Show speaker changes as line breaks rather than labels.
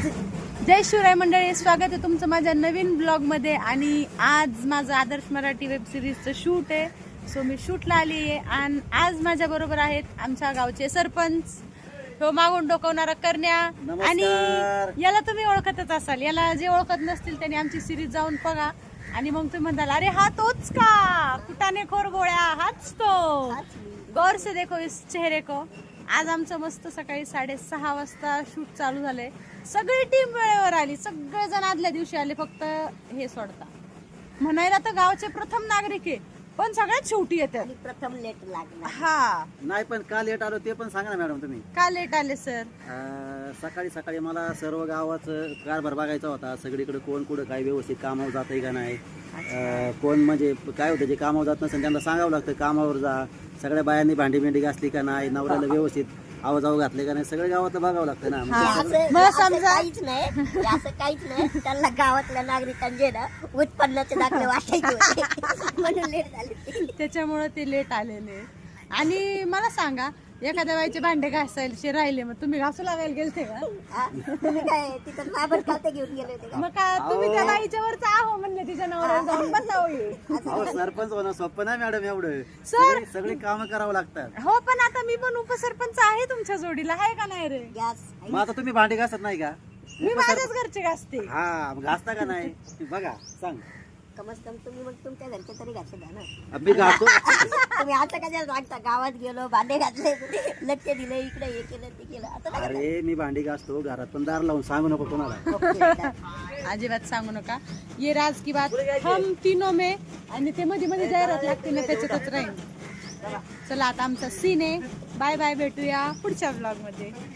जय शिवराय मंडळी, स्वागत आहे तुमचं माझ्या नवीन ब्लॉग मध्ये। आणि आज माझं आदर्श मराठी वेब सिरीजचं शूट आहे, सो मी शूटला आली आहे। आणि आज माझ्या बरोबर आहेत आमच्या गावचे सरपंच, तो मागून डोकवणारा करण्या। आणि याला तुम्ही ओळखतच असाल, याला जे ओळखत नसतील त्यांनी आमची सिरीज जाऊन बघा आणि मग तुम्ही म्हणाल अरे हा तोच का, कुटाने खोर गोळ्या, हाच तो। गौर से देखो इस चेहरे को। आज आमचं मस्त सकाळी 6:30 वाजता शूट चालू झालंय। सगळी टीम वेळेवर आली, सगळेजण आदल्या दिवशी आले, फक्त हे सोडता म्हणायला तर गावचे प्रथम नागरिक आहे, पण सगळ्यात शेवटी येतात।
प्रथम लेट लागला
हा
नाही, पण का लेट आलो ते पण सांगा ना मॅडम तुम्ही।
का लेट आले सर?
सकाळी सकाळी मला सर्व गावाचं कारभार बघायचा होता, सगळीकडे कोण कुठं काय व्यवस्थित कामावर जातंय का नाही, कोण म्हणजे काय होतं जे कामावर जात नसेल त्यांना सांगावं लागतं कामावर जा। सगळ्या बायांनी भांडी बिंडी घासली का नाही, नवऱ्याला व्यवस्थित आवाजाव घातले का नाही, सगळ्या गावात बघावं लागतं ना।
काहीच नाही, असं काहीच नाही। त्यांना गावातल्या नागरिकांचे ना उत्पन्नाचे दाखले वाटायचे होते म्हणून लेट झाले,
त्याच्यामुळे ते लेट आलेले। आणि मला सांगा, एखाद्या बाईचे भांडे घासायचे राहिले, मग तुम्ही घासू लागायला गेलते का?
तुम्ही काय तिथं बाबर खाते घेऊन गेले होते का?
मग का तुम्ही त्या बाईच्या वरच आहो म्हणले, तिच्या नवऱ्याला जाऊन बतावली।
सरपंच होणं सोपं नाही मॅडम, एवढं
सर
सगळी कामं करावं लागतात।
हो, पण आता मी पण उपसरपंच आहे तुमच्या जोडीला, आहे का नाही रे?
गॅस
मग आता तुम्ही भांडी घासत नाही का?
मी माझ्याच घरचे घासते।
हा, मग घासता का नाही बघा, सांग।
कमस कम तुम्ही मग तुमच्या घरचे तरी घातले द्या ना।
मी घासतो।
तुम्ही आता कशाला सांगता गावात गेलो भांडे घातले, लक्ष दिलं, इकडे हे केलं ते केलं, आता नका
अरे मी भांडी घासतो घरात, पण दार लावून सांगू नको कोणाला।
अजिबात सांगू नका, ये राज की बात हम तीनों में। आणि ते मध्ये मध्ये जाहिरात लागते ना, त्याच्यातच राहील। चला आता आमचा सीन आहे, बाय बाय, भेटूया पुढच्या ब्लॉग मध्ये।